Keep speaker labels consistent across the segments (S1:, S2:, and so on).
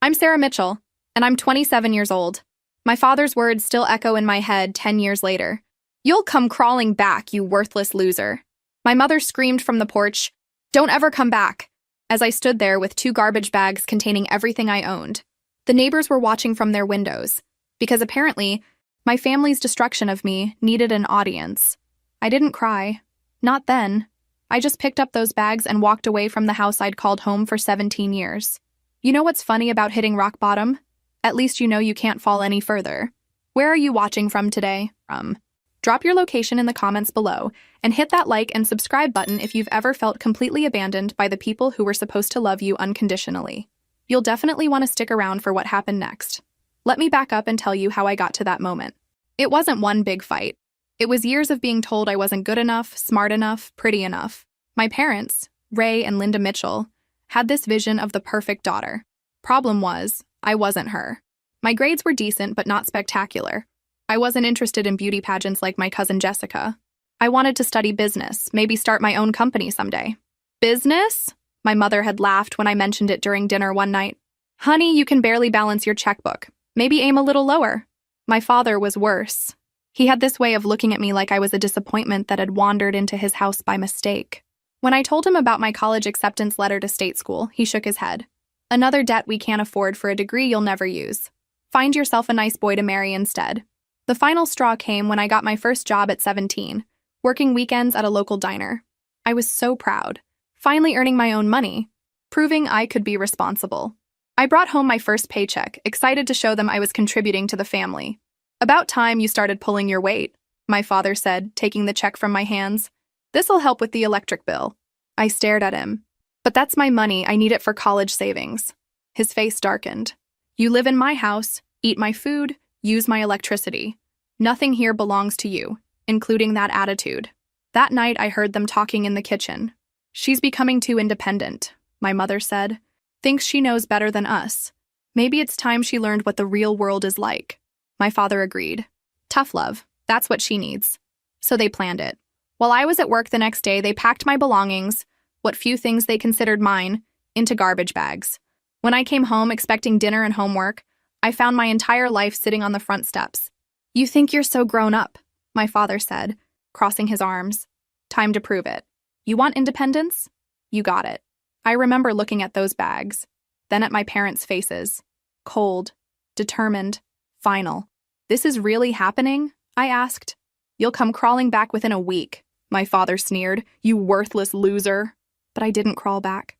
S1: I'm Sarah Mitchell, and I'm 27 years old. My father's words still echo in my head 10 years later. You'll come crawling back, you worthless loser. My mother screamed from the porch, "Don't ever come back," as I stood there with 2 garbage bags containing everything I owned. The neighbors were watching from their windows, because apparently, my family's destruction of me needed an audience. I didn't cry. Not then. I just picked up those bags and walked away from the house I'd called home for 17 years. You know what's funny about hitting rock bottom? At least you know you can't fall any further. Where are you watching from today? Drop your location in the comments below, and hit that like and subscribe button if you've ever felt completely abandoned by the people who were supposed to love you unconditionally. You'll definitely want to stick around for what happened next. Let me back up and tell you how I got to that moment. It wasn't one big fight. It was years of being told I wasn't good enough, smart enough, pretty enough. My parents, Ray and Linda Mitchell, had this vision of the perfect daughter. Problem was, I wasn't her. My grades were decent but not spectacular. I wasn't interested in beauty pageants like my cousin Jessica. I wanted to study business, maybe start my own company someday. Business? My mother had laughed when I mentioned it during dinner one night. Honey, you can barely balance your checkbook. Maybe aim a little lower. My father was worse. He had this way of looking at me like I was a disappointment that had wandered into his house by mistake. When I told him about my college acceptance letter to state school, he shook his head. Another debt we can't afford for a degree you'll never use. Find yourself a nice boy to marry instead. The final straw came when I got my first job at 17, working weekends at a local diner. I was so proud, finally earning my own money, proving I could be responsible. I brought home my first paycheck, excited to show them I was contributing to the family. About time you started pulling your weight, my father said, taking the check from my hands. This'll help with the electric bill. I stared at him. But that's my money, I need it for college savings. His face darkened. You live in my house, eat my food, use my electricity. Nothing here belongs to you, including that attitude. That night I heard them talking in the kitchen. She's becoming too independent, my mother said. Thinks she knows better than us. Maybe it's time she learned what the real world is like. My father agreed. Tough love, that's what she needs. So they planned it. While I was at work the next day, they packed my belongings, what few things they considered mine, into garbage bags. When I came home expecting dinner and homework, I found my entire life sitting on the front steps. You think you're so grown up, my father said, crossing his arms. Time to prove it. You want independence? You got it. I remember looking at those bags, then at my parents' faces. Cold, determined, final. This is really happening? I asked. You'll come crawling back within a week, my father sneered. You worthless loser. But I didn't crawl back.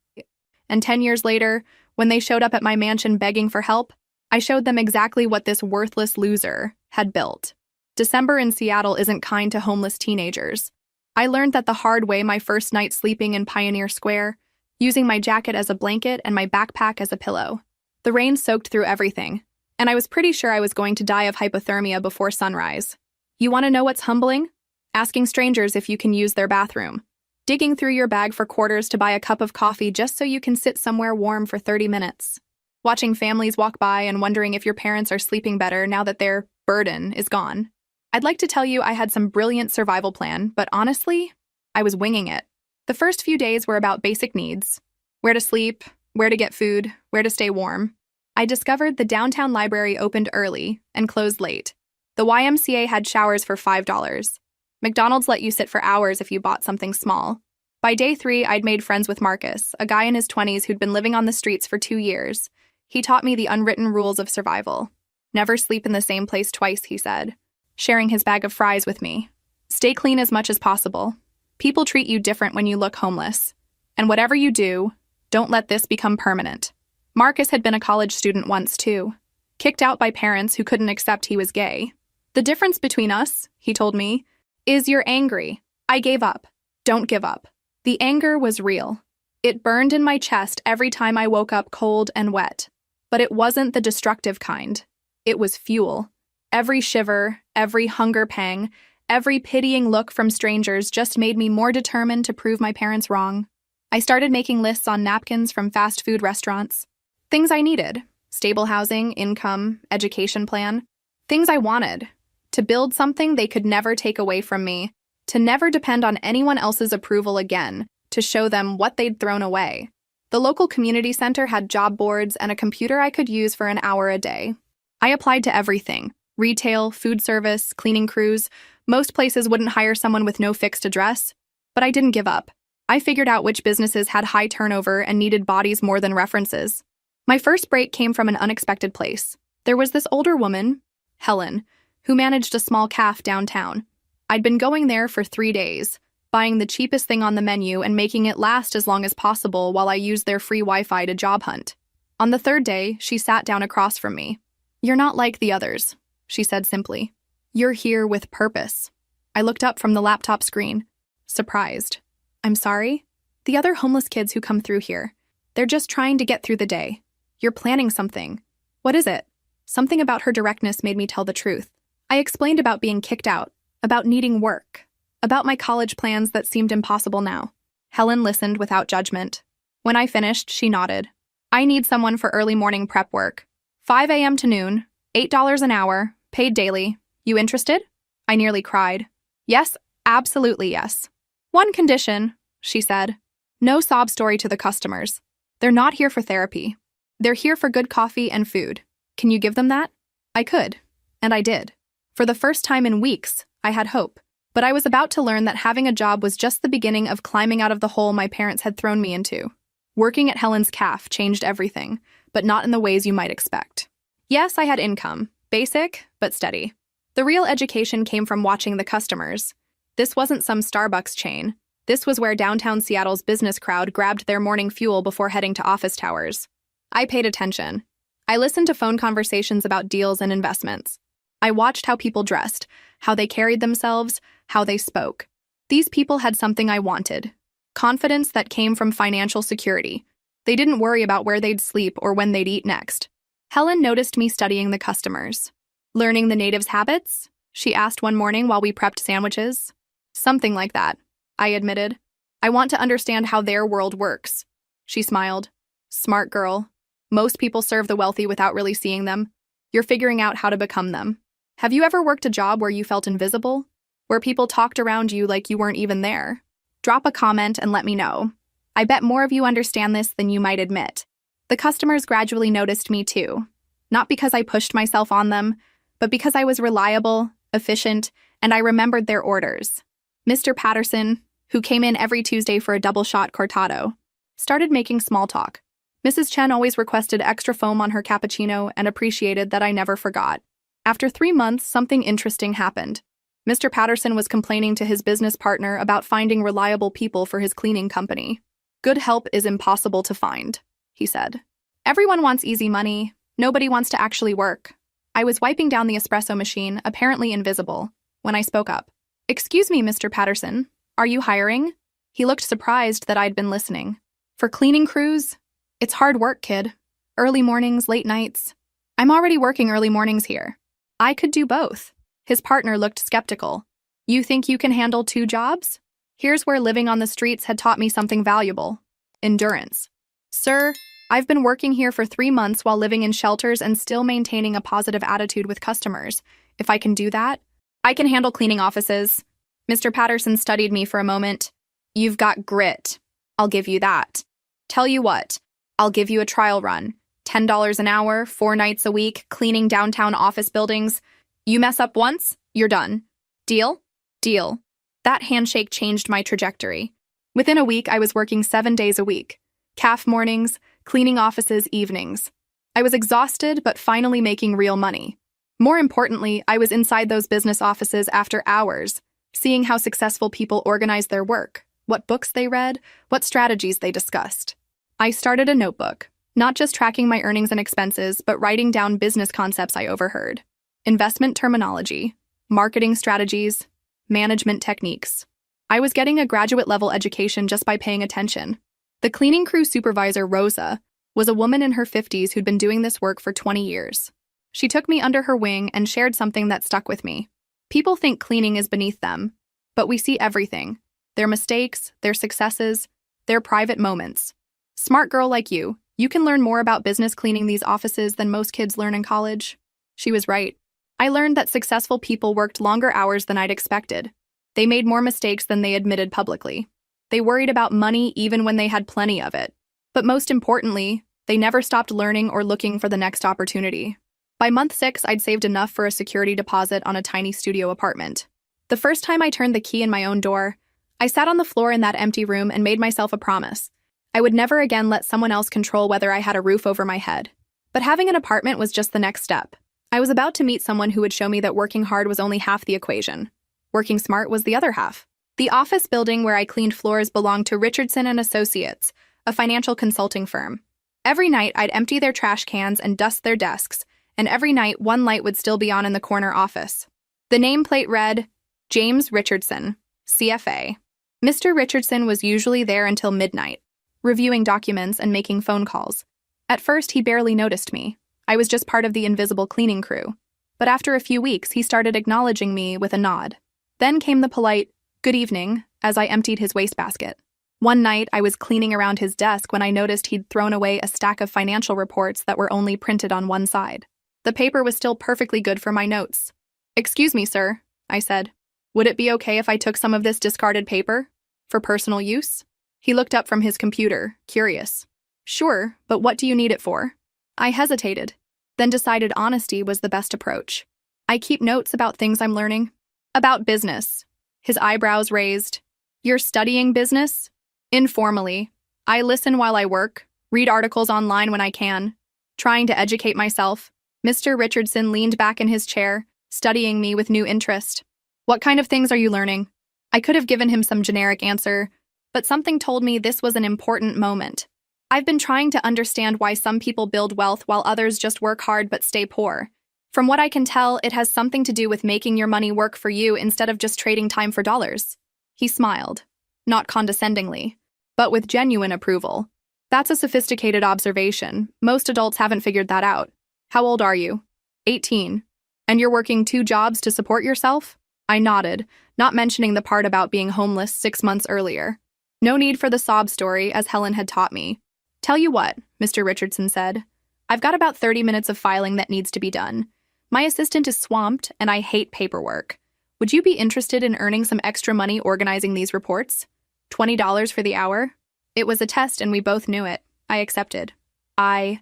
S1: And 10 years later, when they showed up at my mansion begging for help, I showed them exactly what this worthless loser had built. December in Seattle isn't kind to homeless teenagers. I learned that the hard way my first night sleeping in Pioneer Square, using my jacket as a blanket and my backpack as a pillow. The rain soaked through everything, and I was pretty sure I was going to die of hypothermia before sunrise. You want to know what's humbling? Asking strangers if you can use their bathroom. Digging through your bag for quarters to buy a cup of coffee just so you can sit somewhere warm for 30 minutes. Watching families walk by and wondering if your parents are sleeping better now that their burden is gone. I'd like to tell you I had some brilliant survival plan, but honestly, I was winging it. The first few days were about basic needs. Where to sleep, where to get food, where to stay warm. I discovered the downtown library opened early and closed late. The YMCA had showers for $5. McDonald's let you sit for hours if you bought something small. By day 3, I'd made friends with Marcus, a guy in his 20s who'd been living on the streets for 2 years. He taught me the unwritten rules of survival. Never sleep in the same place twice, he said, sharing his bag of fries with me. Stay clean as much as possible. People treat you different when you look homeless. And whatever you do, don't let this become permanent. Marcus had been a college student once, too. Kicked out by parents who couldn't accept he was gay. The difference between us, he told me, is you're angry. I gave up. Don't give up. The anger was real. It burned in my chest every time I woke up cold and wet. But it wasn't the destructive kind. It was fuel. Every shiver, every hunger pang, every pitying look from strangers just made me more determined to prove my parents wrong. I started making lists on napkins from fast food restaurants. Things I needed. Stable housing, income, education plan. Things I wanted. To build something they could never take away from me, to never depend on anyone else's approval again, to show them what they'd thrown away. The local community center had job boards and a computer I could use for an hour a day. I applied to everything: retail, food service, cleaning crews. Most places wouldn't hire someone with no fixed address, but I didn't give up. I figured out which businesses had high turnover and needed bodies more than references. My first break came from an unexpected place. There was this older woman, Helen, who managed a small cafe downtown. I'd been going there for 3 days, buying the cheapest thing on the menu and making it last as long as possible while I used their free Wi-Fi to job hunt. On the third day, she sat down across from me. "You're not like the others," she said simply. "You're here with purpose." I looked up from the laptop screen, surprised. "I'm sorry? The other homeless kids who come through here. They're just trying to get through the day. You're planning something. What is it?" Something about her directness made me tell the truth. I explained about being kicked out, about needing work, about my college plans that seemed impossible now. Helen listened without judgment. When I finished, she nodded. "I need someone for early morning prep work. 5 a.m. to noon, $8 an hour, paid daily. You interested?" I nearly cried. "Yes, absolutely yes." "One condition," she said. "No sob story to the customers. They're not here for therapy. They're here for good coffee and food. Can you give them that?" I could, and I did. For the first time in weeks, I had hope. But I was about to learn that having a job was just the beginning of climbing out of the hole my parents had thrown me into. Working at Helen's Cafe changed everything, but not in the ways you might expect. Yes, I had income, basic, but steady. The real education came from watching the customers. This wasn't some Starbucks chain. This was where downtown Seattle's business crowd grabbed their morning fuel before heading to office towers. I paid attention. I listened to phone conversations about deals and investments. I watched how people dressed, how they carried themselves, how they spoke. These people had something I wanted: confidence that came from financial security. They didn't worry about where they'd sleep or when they'd eat next. Helen noticed me studying the customers. "Learning the natives' habits?" she asked one morning while we prepped sandwiches. "Something like that," I admitted. "I want to understand how their world works." She smiled. "Smart girl. Most people serve the wealthy without really seeing them. You're figuring out how to become them. Have you ever worked a job where you felt invisible? Where people talked around you like you weren't even there? Drop a comment and let me know. I bet more of you understand this than you might admit." The customers gradually noticed me too. Not because I pushed myself on them, but because I was reliable, efficient, and I remembered their orders. Mr. Patterson, who came in every Tuesday for a double-shot cortado, started making small talk. Mrs. Chen always requested extra foam on her cappuccino and appreciated that I never forgot. After 3 months, something interesting happened. Mr. Patterson was complaining to his business partner about finding reliable people for his cleaning company. "Good help is impossible to find," he said. "Everyone wants easy money. Nobody wants to actually work." I was wiping down the espresso machine, apparently invisible, when I spoke up. "Excuse me, Mr. Patterson. Are you hiring?" He looked surprised that I'd been listening. "For cleaning crews? It's hard work, kid. Early mornings, late nights. I'm already working early mornings here." I could do both. His partner looked skeptical. "You think you can handle 2 jobs? Here's where living on the streets had taught me something valuable: endurance. Sir, I've been working here for 3 months while living in shelters and still maintaining a positive attitude with customers. If I can do that, I can handle cleaning offices." Mr. Patterson studied me for a moment. "You've got grit. I'll give you that. Tell you what, I'll give you a trial run. $10 an hour, 4 nights a week, cleaning downtown office buildings. You mess up once, you're done. Deal?" Deal. That handshake changed my trajectory. Within a week, I was working 7 days a week. CAF mornings, cleaning offices evenings. I was exhausted, but finally making real money. More importantly, I was inside those business offices after hours, seeing how successful people organized their work, what books they read, what strategies they discussed. I started a notebook, not just tracking my earnings and expenses, but writing down business concepts I overheard: investment terminology, marketing strategies, management techniques. I was getting a graduate-level education just by paying attention. The cleaning crew supervisor, Rosa, was a woman in her 50s who'd been doing this work for 20 years. She took me under her wing and shared something that stuck with me. People think cleaning is beneath them, but we see everything: their mistakes, their successes, their private moments. Smart girl like you can learn more about business cleaning these offices than most kids learn in college. She was right. I learned that successful people worked longer hours than I'd expected. They made more mistakes than they admitted publicly. They worried about money even when they had plenty of it. But most importantly, they never stopped learning or looking for the next opportunity. By month 6, I'd saved enough for a security deposit on a tiny studio apartment. The first time I turned the key in my own door, I sat on the floor in that empty room and made myself a promise. I would never again let someone else control whether I had a roof over my head. But having an apartment was just the next step. I was about to meet someone who would show me that working hard was only half the equation. Working smart was the other half. The office building where I cleaned floors belonged to Richardson and Associates, a financial consulting firm. Every night, I'd empty their trash cans and dust their desks, and every night, one light would still be on in the corner office. The nameplate read, James Richardson, CFA. Mr. Richardson was usually there until midnight, reviewing documents and making phone calls. At first, he barely noticed me. I was just part of the invisible cleaning crew. But after a few weeks, he started acknowledging me with a nod. Then came the polite, good evening, as I emptied his wastebasket. One night, I was cleaning around his desk when I noticed he'd thrown away a stack of financial reports that were only printed on one side. The paper was still perfectly good for my notes. "Excuse me, sir," I said. "Would it be okay if I took some of this discarded paper? For personal use?" He looked up from his computer, curious. "Sure, but what do you need it for?" I hesitated, then decided honesty was the best approach. "I keep notes about things I'm learning." "About business." His eyebrows raised. "You're studying business?" "Informally. I listen while I work, read articles online when I can, trying to educate myself." Mr. Richardson leaned back in his chair, studying me with new interest. "What kind of things are you learning?" I could have given him some generic answer, but something told me this was an important moment. I've been trying to understand why some people build wealth while others just work hard but stay poor. From what I can tell, it has something to do with making your money work for you instead of just trading time for dollars. He smiled, not condescendingly, but with genuine approval. "That's a sophisticated observation. Most adults haven't figured that out. How old are you?" 18. "And you're working 2 jobs to support yourself?" I nodded, not mentioning the part about being homeless 6 months earlier. No need for the sob story, as Helen had taught me. "Tell you what," Mr. Richardson said. "I've got about 30 minutes of filing that needs to be done. My assistant is swamped, and I hate paperwork. Would you be interested in earning some extra money organizing these reports? $20 for the hour?" It was a test, and we both knew it. I accepted. I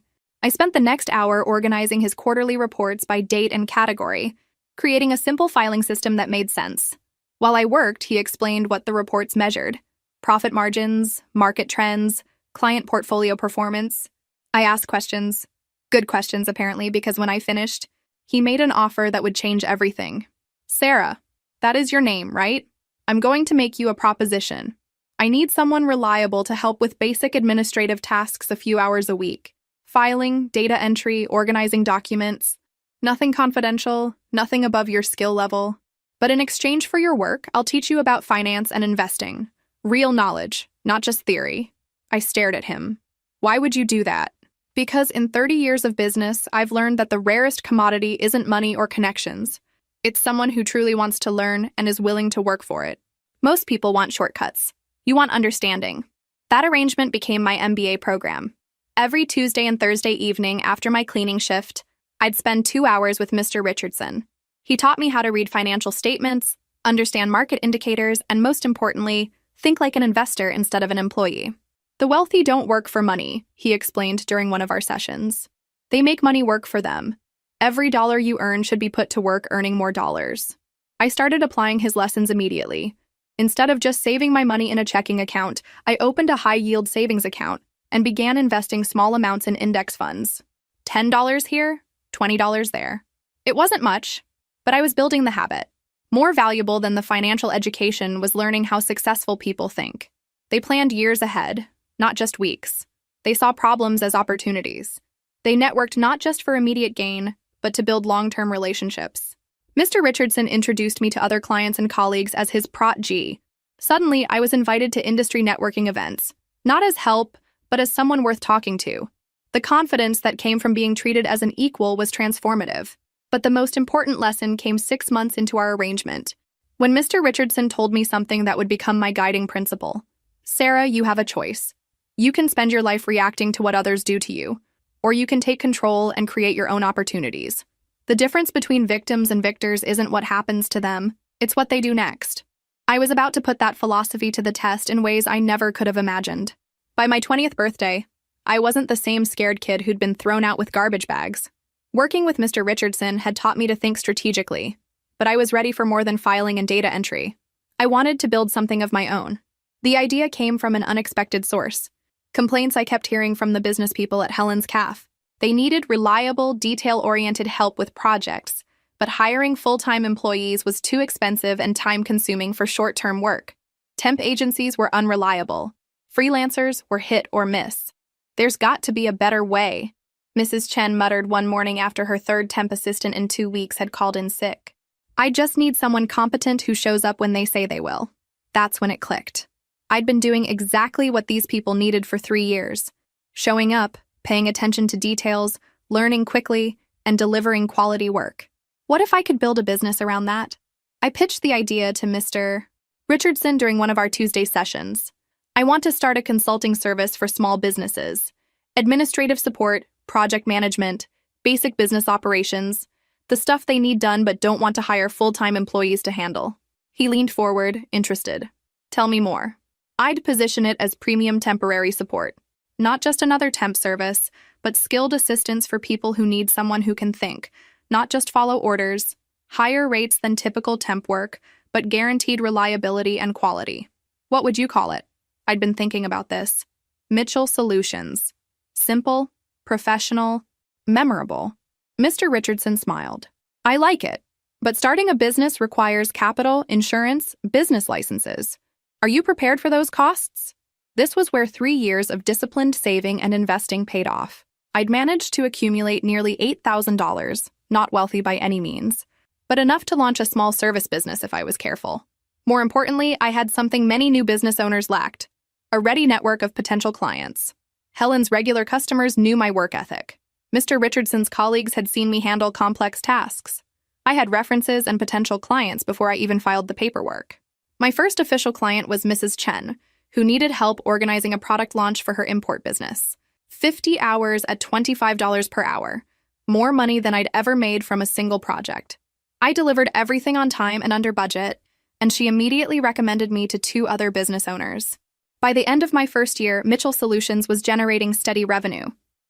S1: spent the next hour organizing his quarterly reports by date and category, creating a simple filing system that made sense. While I worked, he explained what the reports measured: profit margins, market trends, client portfolio performance. I asked questions. Good questions, apparently, because when I finished, he made an offer that would change everything. "Sarah, that is your name, right? I'm going to make you a proposition. I need someone reliable to help with basic administrative tasks a few hours a week. Filing, data entry, organizing documents. Nothing confidential, nothing above your skill level. But in exchange for your work, I'll teach you about finance and investing. Real knowledge, not just theory." I stared at him. "Why would you do that?" "Because in 30 years of business, I've learned that the rarest commodity isn't money or connections. It's someone who truly wants to learn and is willing to work for it. Most people want shortcuts. You want understanding." That arrangement became my MBA program. Every Tuesday and Thursday evening after my cleaning shift, I'd spend 2 hours with Mr. Richardson. He taught me how to read financial statements, understand market indicators, and most importantly, think like an investor instead of an employee. "The wealthy don't work for money," he explained during one of our sessions. "They make money work for them. Every dollar you earn should be put to work earning more dollars." I started applying his lessons immediately. Instead of just saving my money in a checking account, I opened a high-yield savings account and began investing small amounts in index funds. $10 here, $20 there. It wasn't much, but I was building the habit. More valuable than the financial education was learning how successful people think. They planned years ahead, not just weeks. They saw problems as opportunities. They networked not just for immediate gain, but to build long-term relationships. Mr. Richardson introduced me to other clients and colleagues as his Prot G. Suddenly, I was invited to industry networking events, not as help, but as someone worth talking to. The confidence that came from being treated as an equal was transformative. But the most important lesson came 6 months into our arrangement, when Mr. Richardson told me something that would become my guiding principle. "Sarah, you have a choice. You can spend your life reacting to what others do to you, or you can take control and create your own opportunities. The difference between victims and victors isn't what happens to them, it's what they do next." I was about to put that philosophy to the test in ways I never could have imagined. By my 20th birthday, I wasn't the same scared kid who'd been thrown out with garbage bags. Working with Mr. Richardson had taught me to think strategically, but I was ready for more than filing and data entry. I wanted to build something of my own. The idea came from an unexpected source. Complaints I kept hearing from the business people at Helen's Cafe. They needed reliable, detail-oriented help with projects, but hiring full-time employees was too expensive and time-consuming for short-term work. Temp agencies were unreliable. Freelancers were hit or miss. There's got to be a better way, Mrs. Chen muttered one morning after her third temp assistant in 2 weeks had called in sick. I just need someone competent who shows up when they say they will. That's when it clicked. I'd been doing exactly what these people needed for 3 years. Showing up, paying attention to details, learning quickly, and delivering quality work. What if I could build a business around that? I pitched the idea to Mr. Richardson during one of our Tuesday sessions. I want to start a consulting service for small businesses. Administrative support, project management, basic business operations, the stuff they need done but don't want to hire full-time employees to handle. He leaned forward, interested. Tell me more. I'd position it as premium temporary support. Not just another temp service, but skilled assistance for people who need someone who can think, not just follow orders, higher rates than typical temp work, but guaranteed reliability and quality. What would you call it? I'd been thinking about this. Mitchell Solutions. Simple, professional, memorable. Mr. Richardson smiled. I like it, but starting a business requires capital, insurance, business licenses. Are you prepared for those costs? This was where 3 years of disciplined saving and investing paid off. I'd managed to accumulate nearly $8,000, not wealthy by any means, but enough to launch a small service business if I was careful. More importantly, I had something many new business owners lacked: a ready network of potential clients. Helen's regular customers knew my work ethic. Mr. Richardson's colleagues had seen me handle complex tasks. I had references and potential clients before I even filed the paperwork. My first official client was Mrs. Chen, who needed help organizing a product launch for her import business. 50 hours at $25 per hour, more money than I'd ever made from a single project. I delivered everything on time and under budget, and she immediately recommended me to 2 other business owners. By the end of my first year, Mitchell Solutions was generating steady revenue.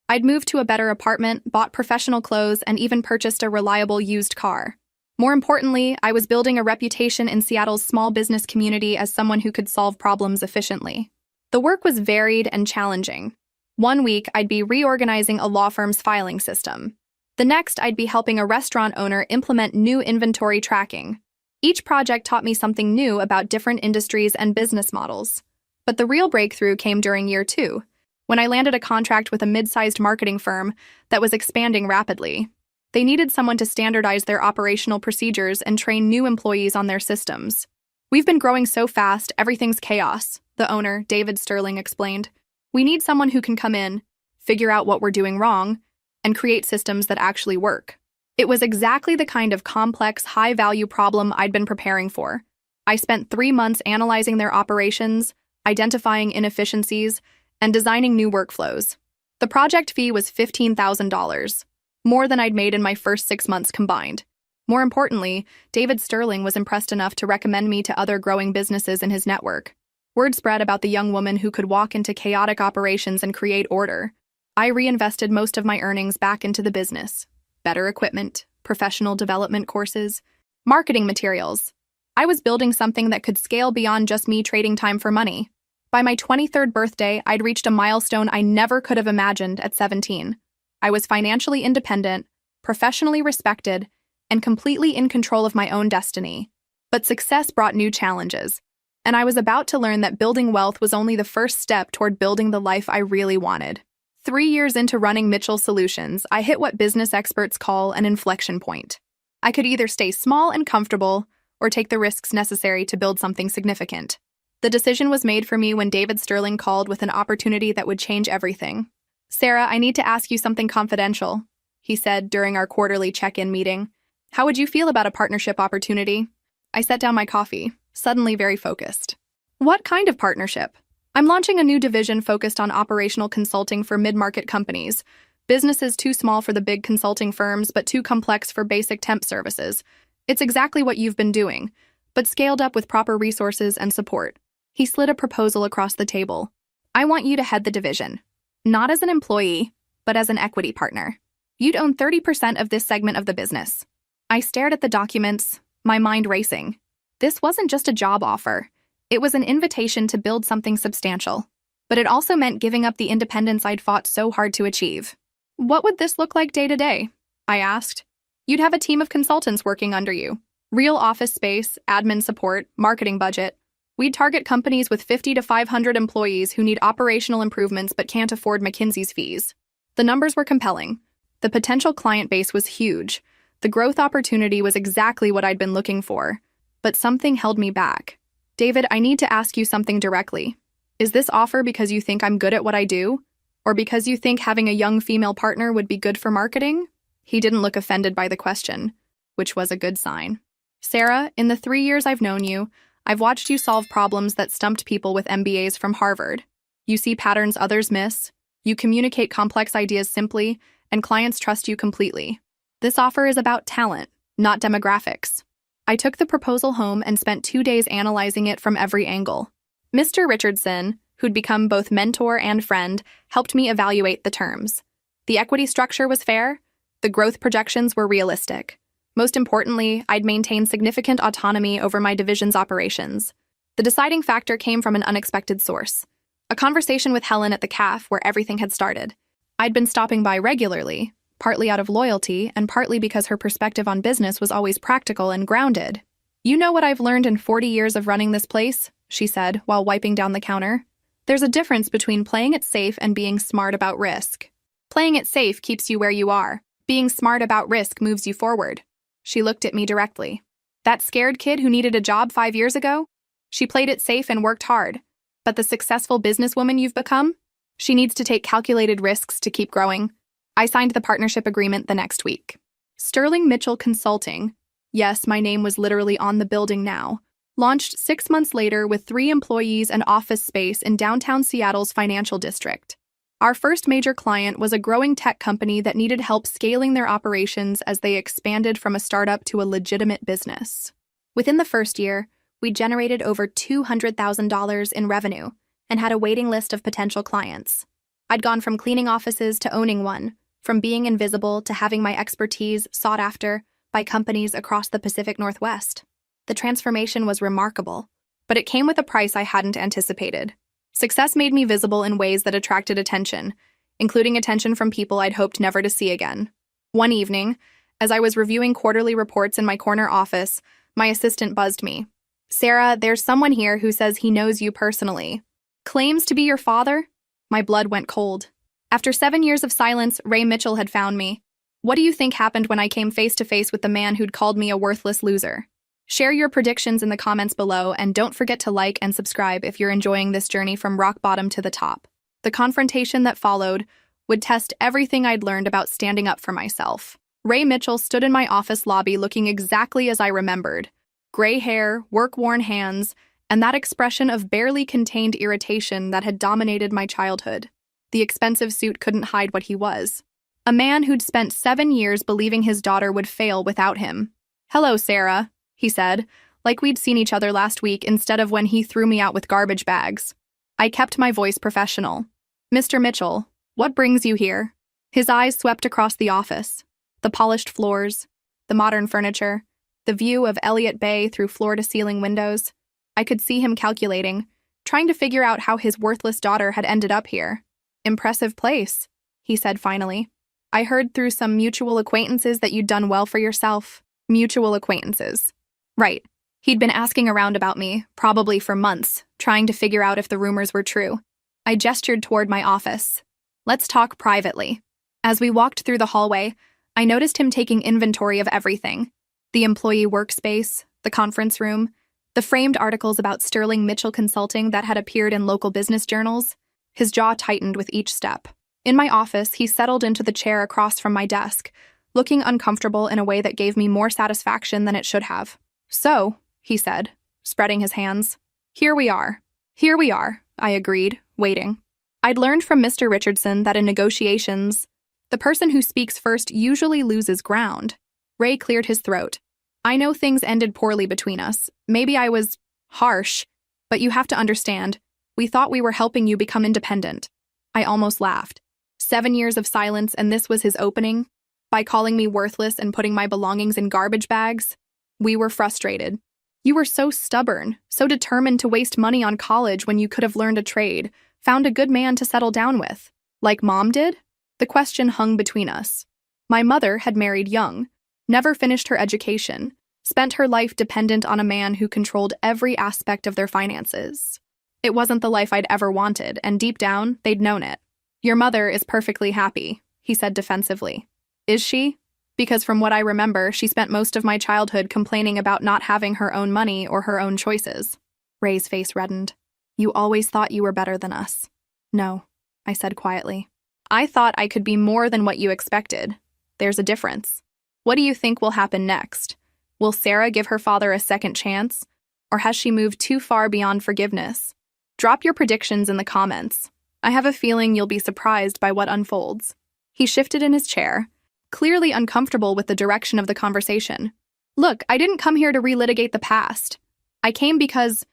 S1: I'd moved to a better apartment, bought professional clothes, and even purchased a reliable used car. More importantly, I was building a reputation in Seattle's small business community as someone who could solve problems efficiently. The work was varied and challenging. One week, I'd be reorganizing a law firm's filing system. The next, I'd be helping a restaurant owner implement new inventory tracking. Each project taught me something new about different industries and business models. But the real breakthrough came during year 2, when I landed a contract with a mid-sized marketing firm that was expanding rapidly. They needed someone to standardize their operational procedures and train new employees on their systems. We've been growing so fast, everything's chaos, the owner, David Sterling, explained. We need someone who can come in, figure out what we're doing wrong, and create systems that actually work. It was exactly the kind of complex, high-value problem I'd been preparing for. I spent 3 months analyzing their operations, identifying inefficiencies, and designing new workflows. The project fee was $15,000. More than I'd made in my first 6 months combined. More importantly, David Sterling was impressed enough to recommend me to other growing businesses in his network. Word spread about the young woman who could walk into chaotic operations and create order. I reinvested most of my earnings back into the business. Better equipment, professional development courses, marketing materials. I was building something that could scale beyond just me trading time for money. By my 23rd birthday, I'd reached a milestone I never could have imagined at 17. I was financially independent, professionally respected, and completely in control of my own destiny. But success brought new challenges, and I was about to learn that building wealth was only the first step toward building the life I really wanted. 3 years into running Mitchell Solutions, I hit what business experts call an inflection point. I could either stay small and comfortable or take the risks necessary to build something significant. The decision was made for me when David Sterling called with an opportunity that would change everything. Sarah, I need to ask you something confidential, he said during our quarterly check-in meeting. How would you feel about a partnership opportunity? I set down my coffee, suddenly very focused. What kind of partnership? I'm launching a new division focused on operational consulting for mid-market companies, businesses too small for the big consulting firms but too complex for basic temp services. It's exactly what you've been doing, but scaled up with proper resources and support. He slid a proposal across the table. I want you to head the division. Not as an employee, but as an equity partner. You'd own 30% of this segment of the business. I stared at the documents, my mind racing. This wasn't just a job offer. It was an invitation to build something substantial. But it also meant giving up the independence I'd fought so hard to achieve. What would this look like day to day? I asked. You'd have a team of consultants working under you. Real office space, admin support, marketing budget. We'd target companies with 50 to 500 employees who need operational improvements but can't afford McKinsey's fees. The numbers were compelling. The potential client base was huge. The growth opportunity was exactly what I'd been looking for. But something held me back. David, I need to ask you something directly. Is this offer because you think I'm good at what I do? Or because you think having a young female partner would be good for marketing? He didn't look offended by the question, which was a good sign. Sarah, in the 3 years I've known you, I've watched you solve problems that stumped people with MBAs from Harvard. You see patterns others miss, you communicate complex ideas simply, and clients trust you completely. This offer is about talent, not demographics. I took the proposal home and spent 2 days analyzing it from every angle. Mr. Richardson, who'd become both mentor and friend, helped me evaluate the terms. The equity structure was fair. The growth projections were realistic. Most importantly, I'd maintain significant autonomy over my division's operations. The deciding factor came from an unexpected source. A conversation with Helen at the cafe where everything had started. I'd been stopping by regularly, partly out of loyalty and partly because her perspective on business was always practical and grounded. You know what I've learned in 40 years of running this place, she said while wiping down the counter. There's a difference between playing it safe and being smart about risk. Playing it safe keeps you where you are. Being smart about risk moves you forward. She looked at me directly. That scared kid who needed a job 5 years ago? She played it safe and worked hard. But the successful businesswoman you've become? She needs to take calculated risks to keep growing. I signed the partnership agreement the next week. Sterling Mitchell Consulting, yes, my name was literally on the building now, launched 6 months later with 3 employees and office space in downtown Seattle's financial district. Our first major client was a growing tech company that needed help scaling their operations as they expanded from a startup to a legitimate business. Within the first year, we generated over $200,000 in revenue and had a waiting list of potential clients. I'd gone from cleaning offices to owning one, from being invisible to having my expertise sought after by companies across the Pacific Northwest. The transformation was remarkable, but it came with a price I hadn't anticipated. Success made me visible in ways that attracted attention, including attention from people I'd hoped never to see again. One evening, as I was reviewing quarterly reports in my corner office, my assistant buzzed me. Sarah, there's someone here who says he knows you personally. Claims to be your father? My blood went cold. After 7 years of silence, Ray Mitchell had found me. What do you think happened when I came face to face with the man who'd called me a worthless loser? Share your predictions in the comments below, and don't forget to like and subscribe if you're enjoying this journey from rock bottom to the top. The confrontation that followed would test everything I'd learned about standing up for myself. Ray Mitchell stood in my office lobby looking exactly as I remembered. Gray hair, work-worn hands, and that expression of barely contained irritation that had dominated my childhood. The expensive suit couldn't hide what he was. A man who'd spent 7 years believing his daughter would fail without him. Hello, Sarah, he said, like we'd seen each other last week instead of when he threw me out with garbage bags. I kept my voice professional. Mr. Mitchell, what brings you here? His eyes swept across the office. The polished floors, the modern furniture, the view of Elliott Bay through floor-to-ceiling windows. I could see him calculating, trying to figure out how his worthless daughter had ended up here. Impressive place, he said finally. I heard through some mutual acquaintances that you'd done well for yourself. Mutual acquaintances. Right. He'd been asking around about me, probably for months, trying to figure out if the rumors were true. I gestured toward my office. Let's talk privately. As we walked through the hallway, I noticed him taking inventory of everything. The employee workspace, the conference room, the framed articles about Sterling Mitchell Consulting that had appeared in local business journals. His jaw tightened with each step. In my office, he settled into the chair across from my desk, looking uncomfortable in a way that gave me more satisfaction than it should have. So, he said, spreading his hands. Here we are. Here we are, I agreed, waiting. I'd learned from Mr. Richardson that in negotiations, the person who speaks first usually loses ground. Ray cleared his throat. I know things ended poorly between us. Maybe I was harsh, but you have to understand, we thought we were helping you become independent. I almost laughed. 7 years of silence, and this was his opening? By calling me worthless and putting my belongings in garbage bags? We were frustrated. You were so stubborn, so determined to waste money on college when you could have learned a trade, found a good man to settle down with. Like Mom did? The question hung between us. My mother had married young, never finished her education, spent her life dependent on a man who controlled every aspect of their finances. It wasn't the life I'd ever wanted, and deep down, they'd known it. Your mother is perfectly happy, he said defensively. Is she? Because from what I remember, she spent most of my childhood complaining about not having her own money or her own choices. Ray's face reddened. You always thought you were better than us. No, I said quietly. I thought I could be more than what you expected. There's a difference. What do you think will happen next? Will Sarah give her father a second chance? Or has she moved too far beyond forgiveness? Drop your predictions in the comments. I have a feeling you'll be surprised by what unfolds. He shifted in his chair, clearly uncomfortable with the direction of the conversation. Look, I didn't come here to relitigate the past. I came because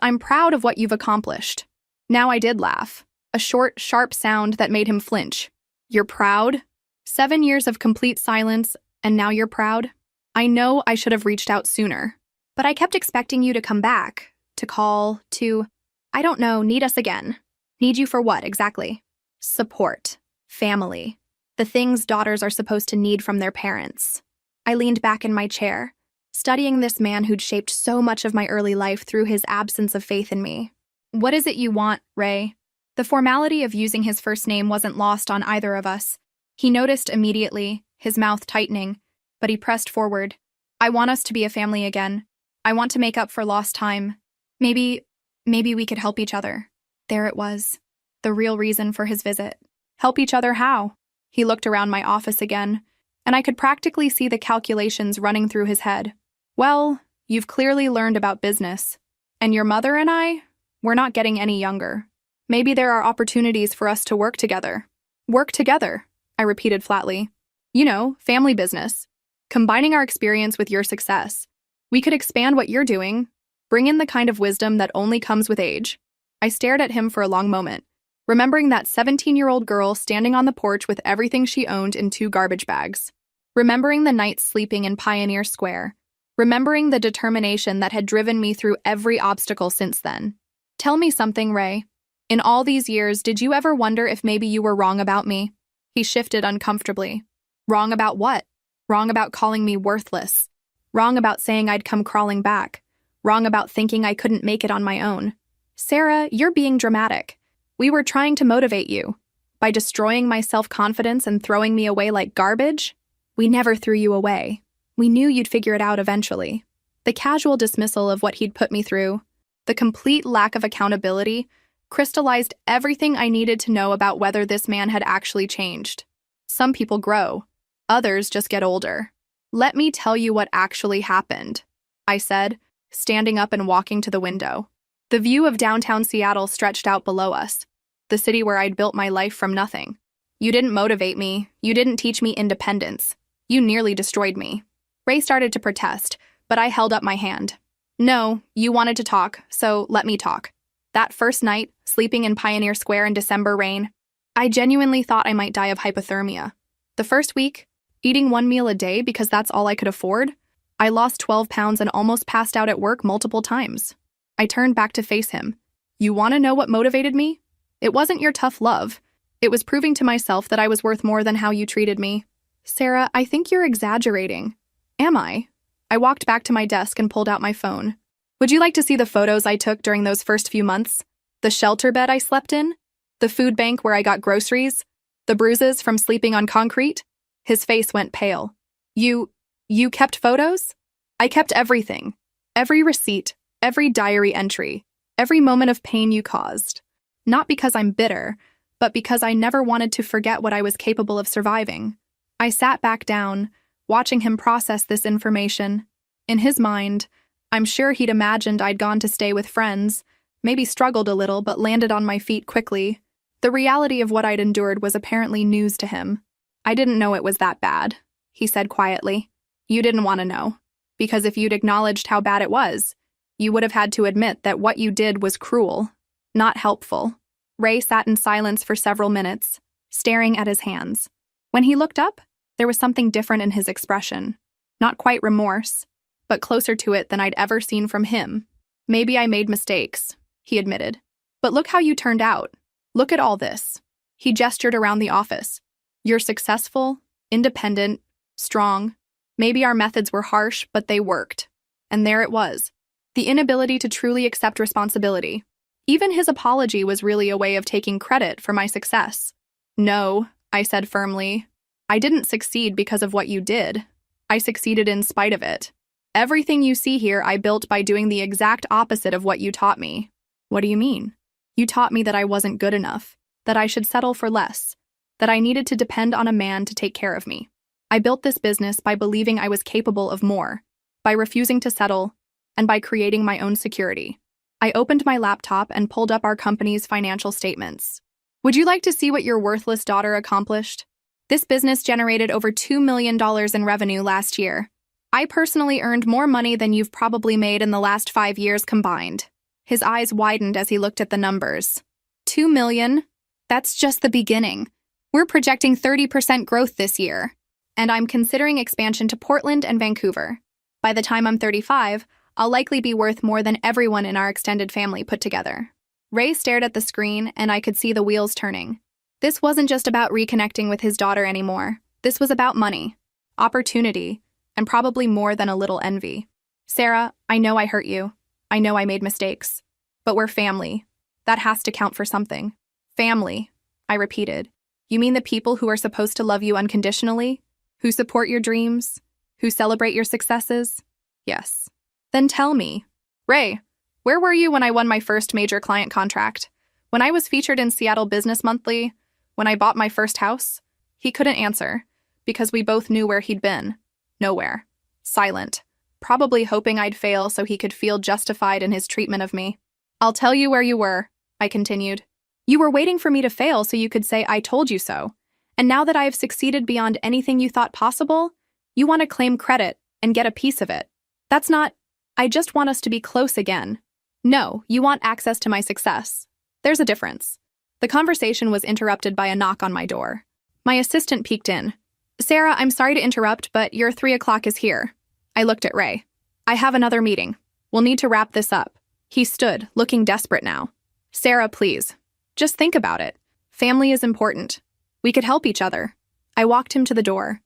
S1: I'm proud of what you've accomplished. Now I did laugh. A short, sharp sound that made him flinch. You're proud? 7 years of complete silence, and now you're proud? I know I should have reached out sooner. But I kept expecting you to come back, to call, I don't know, need us again. Need you for what, exactly? Support. Family. The things daughters are supposed to need from their parents. I leaned back in my chair, studying this man who'd shaped so much of my early life through his absence of faith in me. What is it you want, Ray? The formality of using his first name wasn't lost on either of us. He noticed immediately, his mouth tightening, but he pressed forward. I want us to be a family again. I want to make up for lost time. Maybe we could help each other. There it was. The real reason for his visit. Help each other how? He looked around my office again, and I could practically see the calculations running through his head. Well, you've clearly learned about business. And your mother and I, we're not getting any younger. Maybe there are opportunities for us to work together. Work together, I repeated flatly. You know, family business. Combining our experience with your success. We could expand what you're doing, bring in the kind of wisdom that only comes with age. I stared at him for a long moment, remembering that 17-year-old girl standing on the porch with everything she owned in 2 garbage bags. Remembering the nights sleeping in Pioneer Square. Remembering the determination that had driven me through every obstacle since then. Tell me something, Ray. In all these years, did you ever wonder if maybe you were wrong about me? He shifted uncomfortably. Wrong about what? Wrong about calling me worthless. Wrong about saying I'd come crawling back. Wrong about thinking I couldn't make it on my own. Sarah, you're being dramatic. We were trying to motivate you. By destroying my self-confidence and throwing me away like garbage? We never threw you away. We knew you'd figure it out eventually. The casual dismissal of what he'd put me through, the complete lack of accountability, crystallized everything I needed to know about whether this man had actually changed. Some people grow. Others just get older. Let me tell you what actually happened, I said, standing up and walking to the window. The view of downtown Seattle stretched out below us, the city where I'd built my life from nothing. You didn't motivate me. You didn't teach me independence. You nearly destroyed me. Ray started to protest, but I held up my hand. No, you wanted to talk, so let me talk. That first night, sleeping in Pioneer Square in December rain, I genuinely thought I might die of hypothermia. The first week, eating 1 meal a day because that's all I could afford, I lost 12 pounds and almost passed out at work multiple times. I turned back to face him. You want to know what motivated me? It wasn't your tough love. It was proving to myself that I was worth more than how you treated me. Sarah, I think you're exaggerating. Am I? I walked back to my desk and pulled out my phone. Would you like to see the photos I took during those first few months? The shelter bed I slept in? The food bank where I got groceries? The bruises from sleeping on concrete? His face went pale. You kept photos? I kept everything. Every receipt, every diary entry, every moment of pain you caused. Not because I'm bitter, but because I never wanted to forget what I was capable of surviving. I sat back down, watching him process this information. In his mind, I'm sure he'd imagined I'd gone to stay with friends, maybe struggled a little but landed on my feet quickly. The reality of what I'd endured was apparently news to him. I didn't know it was that bad, he said quietly. You didn't want to know, because if you'd acknowledged how bad it was, you would have had to admit that what you did was cruel, not helpful. Ray sat in silence for several minutes, staring at his hands. When he looked up, there was something different in his expression. Not quite remorse, but closer to it than I'd ever seen from him. Maybe I made mistakes, he admitted. But look how you turned out. Look at all this. He gestured around the office. You're successful, independent, strong. Maybe our methods were harsh, but they worked. And there it was. The inability to truly accept responsibility. Even his apology was really a way of taking credit for my success. No, I said firmly. I didn't succeed because of what you did. I succeeded in spite of it. Everything you see here I built by doing the exact opposite of what you taught me. What do you mean? You taught me that I wasn't good enough, that I should settle for less, that I needed to depend on a man to take care of me. I built this business by believing I was capable of more, by refusing to settle, and by creating my own security. I opened my laptop and pulled up our company's financial statements. Would you like to see what your worthless daughter accomplished? This business generated over $2 million in revenue last year. I personally earned more money than you've probably made in the last 5 years combined. His eyes widened as he looked at the numbers. 2 million? That's just the beginning. We're projecting 30% growth this year, and I'm considering expansion to Portland and Vancouver. By the time I'm 35, I'll likely be worth more than everyone in our extended family put together. Ray stared at the screen, and I could see the wheels turning. This wasn't just about reconnecting with his daughter anymore. This was about money, opportunity, and probably more than a little envy. Sarah, I know I hurt you. I know I made mistakes. But we're family. That has to count for something. Family, I repeated. You mean the people who are supposed to love you unconditionally? Who support your dreams? Who celebrate your successes? Yes. Then tell me. Ray, where were you when I won my first major client contract? When I was featured in Seattle Business Monthly? When I bought my first house? He couldn't answer, because we both knew where he'd been. Nowhere. Silent. Probably hoping I'd fail so he could feel justified in his treatment of me. I'll tell you where you were, I continued. You were waiting for me to fail so you could say I told you so. And now that I have succeeded beyond anything you thought possible, you want to claim credit and get a piece of it. That's not, I just want us to be close again. No, you want access to my success. There's a difference. The conversation was interrupted by a knock on my door. My assistant peeked in. Sarah, I'm sorry to interrupt, but your 3 o'clock is here. I looked at Ray. I have another meeting. We'll need to wrap this up. He stood, looking desperate now. Sarah, please. Just think about it. Family is important. We could help each other. I walked him to the door.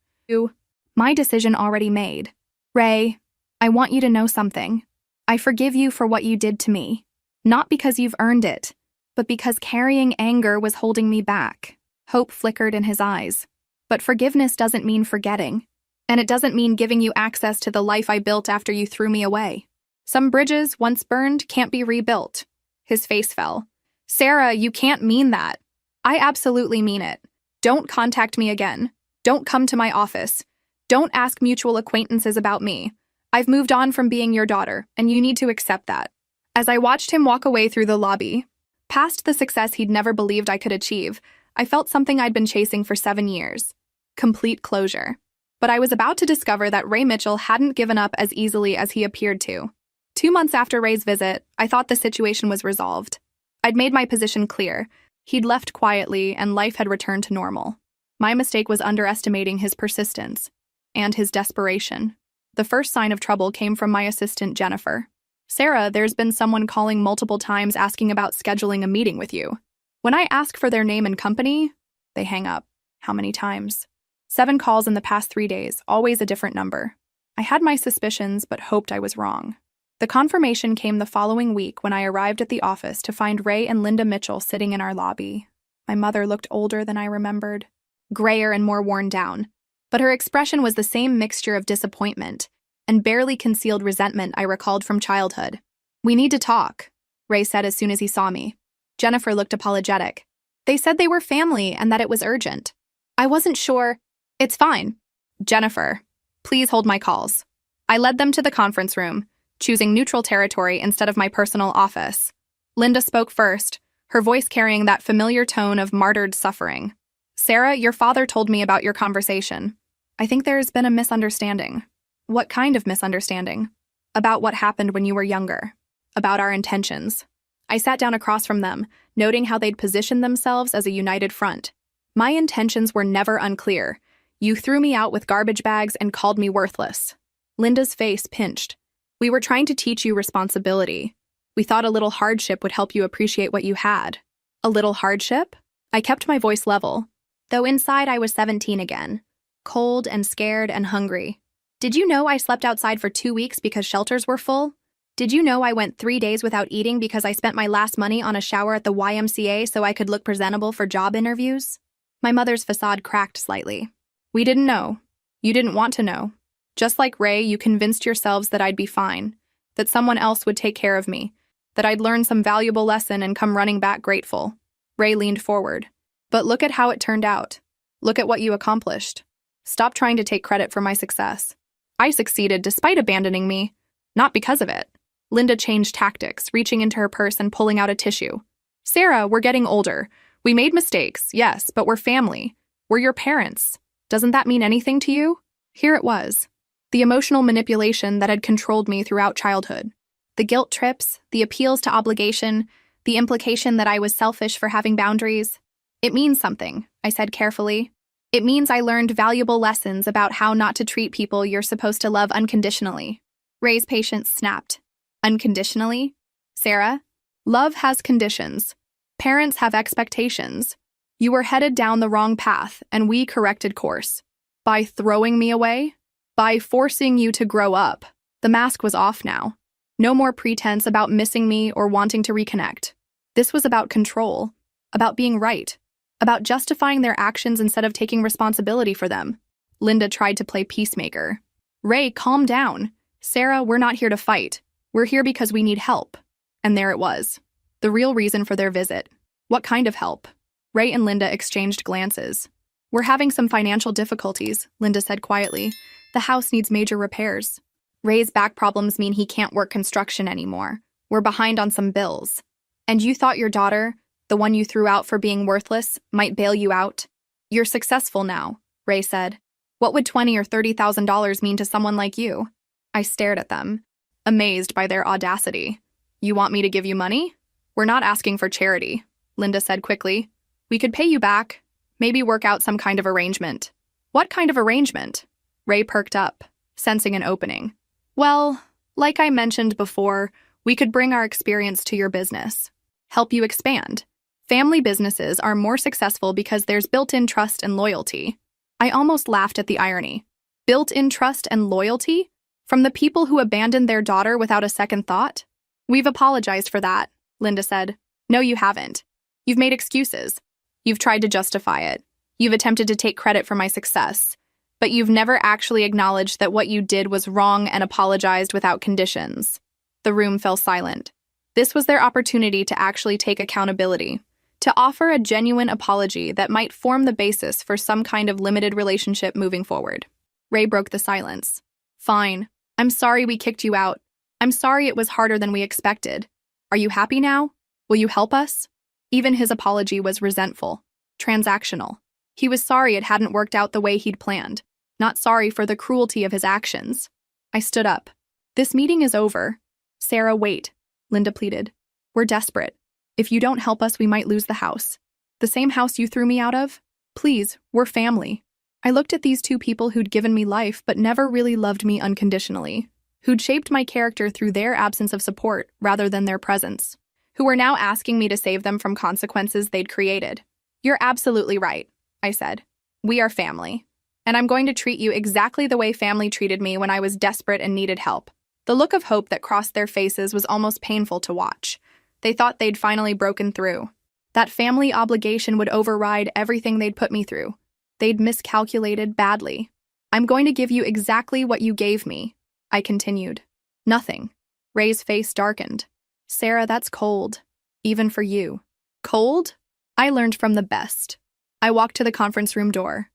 S1: My decision already made. Ray, I want you to know something. I forgive you for what you did to me. Not because you've earned it, but because carrying anger was holding me back. Hope flickered in his eyes. But forgiveness doesn't mean forgetting. And it doesn't mean giving you access to the life I built after you threw me away. Some bridges, once burned, can't be rebuilt. His face fell. Sarah, you can't mean that. I absolutely mean it. Don't contact me again. Don't come to my office. Don't ask mutual acquaintances about me. I've moved on from being your daughter, and you need to accept that. As I watched him walk away through the lobby, past the success he'd never believed I could achieve, I felt something I'd been chasing for 7 years. Complete closure. But I was about to discover that Ray Mitchell hadn't given up as easily as he appeared to. 2 months after Ray's visit, I thought the situation was resolved. I'd made my position clear. He'd left quietly, and life had returned to normal. My mistake was underestimating his persistence and his desperation. The first sign of trouble came from my assistant, Jennifer. Sarah, there's been someone calling multiple times asking about scheduling a meeting with you. When I ask for their name and company, they hang up. How many times? 7 calls in the past 3 days, always a different number. I had my suspicions, but hoped I was wrong. The confirmation came the following week when I arrived at the office to find Ray and Linda Mitchell sitting in our lobby. My mother looked older than I remembered, grayer and more worn down, but her expression was the same mixture of disappointment and barely concealed resentment I recalled from childhood. We need to talk, Ray said as soon as he saw me. Jennifer looked apologetic. They said they were family and that it was urgent. I wasn't sure. It's fine. Jennifer, please hold my calls. I led them to the conference room, choosing neutral territory instead of my personal office. Linda spoke first, her voice carrying that familiar tone of martyred suffering. Sarah, your father told me about your conversation. I think there's been a misunderstanding. What kind of misunderstanding? About what happened when you were younger. About our intentions. I sat down across from them, noting how they'd positioned themselves as a united front. My intentions were never unclear. You threw me out with garbage bags and called me worthless. Linda's face pinched. We were trying to teach you responsibility. We thought a little hardship would help you appreciate what you had. A little hardship? I kept my voice level, though inside I was 17 again, cold and scared and hungry. Did you know I slept outside for 2 weeks because shelters were full? Did you know I went 3 days without eating because I spent my last money on a shower at the YMCA so I could look presentable for job interviews? My mother's facade cracked slightly. We didn't know. You didn't want to know. Just like Ray, you convinced yourselves that I'd be fine, that someone else would take care of me, that I'd learn some valuable lesson and come running back grateful. Ray leaned forward. But look at how it turned out. Look at what you accomplished. Stop trying to take credit for my success. I succeeded despite abandoning me, not because of it. Linda changed tactics, reaching into her purse and pulling out a tissue. Sarah, we're getting older. We made mistakes, yes, but we're family. We're your parents. Doesn't that mean anything to you? Here it was. The emotional manipulation that had controlled me throughout childhood. The guilt trips, the appeals to obligation, the implication that I was selfish for having boundaries. It means something, I said carefully. It means I learned valuable lessons about how not to treat people you're supposed to love unconditionally. Ray's patience snapped. Unconditionally? Sarah? Love has conditions. Parents have expectations. You were headed down the wrong path, and we corrected course. By throwing me away? By forcing you to grow up. The mask was off now. No more pretense about missing me or wanting to reconnect. This was about control, about being right, about justifying their actions instead of taking responsibility for them. Linda tried to play peacemaker. Ray, calm down. Sarah, we're not here to fight. We're here because we need help. And there it was. The real reason for their visit. What kind of help? Ray and Linda exchanged glances. We're having some financial difficulties, Linda said quietly. The house needs major repairs. Ray's back problems mean he can't work construction anymore. We're behind on some bills. And you thought your daughter, the one you threw out for being worthless, might bail you out? You're successful now, Ray said. What would $20,000 or $30,000 mean to someone like you? I stared at them, amazed by their audacity. You want me to give you money? We're not asking for charity, Linda said quickly. We could pay you back, maybe work out some kind of arrangement. What kind of arrangement? Ray perked up, sensing an opening. Well, like I mentioned before, we could bring our experience to your business. Help you expand. Family businesses are more successful because there's built-in trust and loyalty. I almost laughed at the irony. Built-in trust and loyalty? From the people who abandoned their daughter without a second thought? We've apologized for that, Linda said. No, you haven't. You've made excuses. You've tried to justify it. You've attempted to take credit for my success. But you've never actually acknowledged that what you did was wrong and apologized without conditions. The room fell silent. This was their opportunity to actually take accountability, to offer a genuine apology that might form the basis for some kind of limited relationship moving forward. Ray broke the silence. Fine. I'm sorry we kicked you out. I'm sorry it was harder than we expected. Are you happy now? Will you help us? Even his apology was resentful, transactional. He was sorry it hadn't worked out the way he'd planned, not sorry for the cruelty of his actions. I stood up. This meeting is over. Sarah, wait, Linda pleaded. We're desperate. If you don't help us, we might lose the house. The same house you threw me out of? Please, we're family. I looked at these two people who'd given me life but never really loved me unconditionally, who'd shaped my character through their absence of support rather than their presence, who were now asking me to save them from consequences they'd created. You're absolutely right, I said. We are family. And I'm going to treat you exactly the way family treated me when I was desperate and needed help. The look of hope that crossed their faces was almost painful to watch. They thought they'd finally broken through. That family obligation would override everything they'd put me through. They'd miscalculated badly. I'm going to give you exactly what you gave me, I continued. Nothing. Ray's face darkened. Sarah, that's cold. Even for you. Cold? I learned from the best. I walked to the conference room door.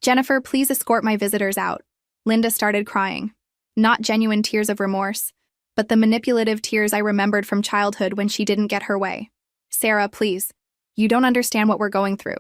S1: Jennifer, please escort my visitors out. Linda started crying. Not genuine tears of remorse, but the manipulative tears I remembered from childhood when she didn't get her way. Sarah, please. You don't understand what we're going through.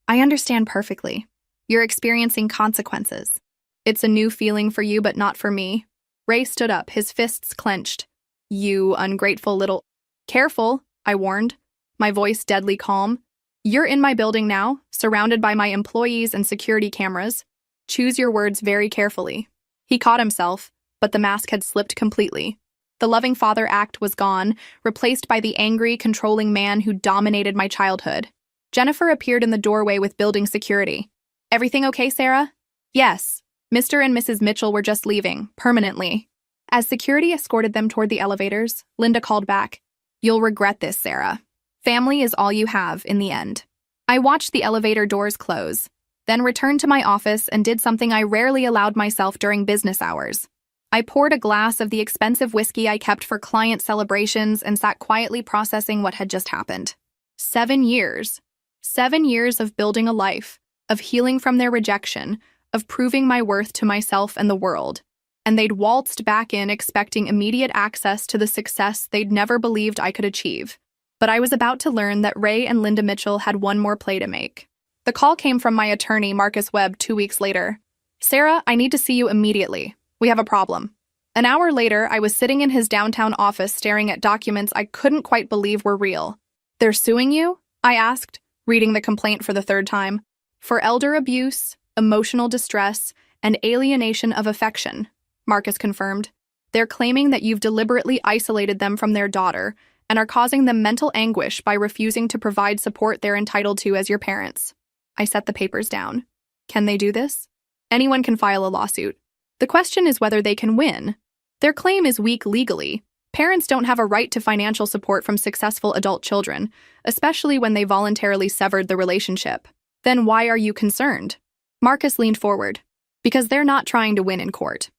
S1: I understand perfectly. You're experiencing consequences. It's a new feeling for you, but not for me. Ray stood up, his fists clenched. You ungrateful little... Careful, I warned, my voice deadly calm. You're in my building now, surrounded by my employees and security cameras. Choose your words very carefully. He caught himself, but the mask had slipped completely. The loving father act was gone, replaced by the angry, controlling man who dominated my childhood. Jennifer appeared in the doorway with building security. Everything okay, Sarah? Yes. Mr. and Mrs. Mitchell were just leaving, permanently. As security escorted them toward the elevators, Linda called back, "You'll regret this, Sarah. Family is all you have in the end." I watched the elevator doors close, then returned to my office and did something I rarely allowed myself during business hours. I poured a glass of the expensive whiskey I kept for client celebrations and sat quietly processing what had just happened. 7 years. 7 years of building a life, of healing from their rejection, of proving my worth to myself and the world. And they'd waltzed back in expecting immediate access to the success they'd never believed I could achieve. But I was about to learn that Ray and Linda Mitchell had one more play to make. The call came from my attorney, Marcus Webb, 2 weeks later. "Sarah, I need to see you immediately. We have a problem." An hour later, I was sitting in his downtown office staring at documents I couldn't quite believe were real. "They're suing you?" I asked, reading the complaint for the third time. "For elder abuse, emotional distress, and alienation of affection," Marcus confirmed. "They're claiming that you've deliberately isolated them from their daughter and are causing them mental anguish by refusing to provide support they're entitled to as your parents." I set the papers down. Can they do this? Anyone can file a lawsuit. The question is whether they can win. Their claim is weak legally. Parents don't have a right to financial support from successful adult children, especially when they voluntarily severed the relationship. Then why are you concerned? Marcus leaned forward. Because they're not trying to win in court.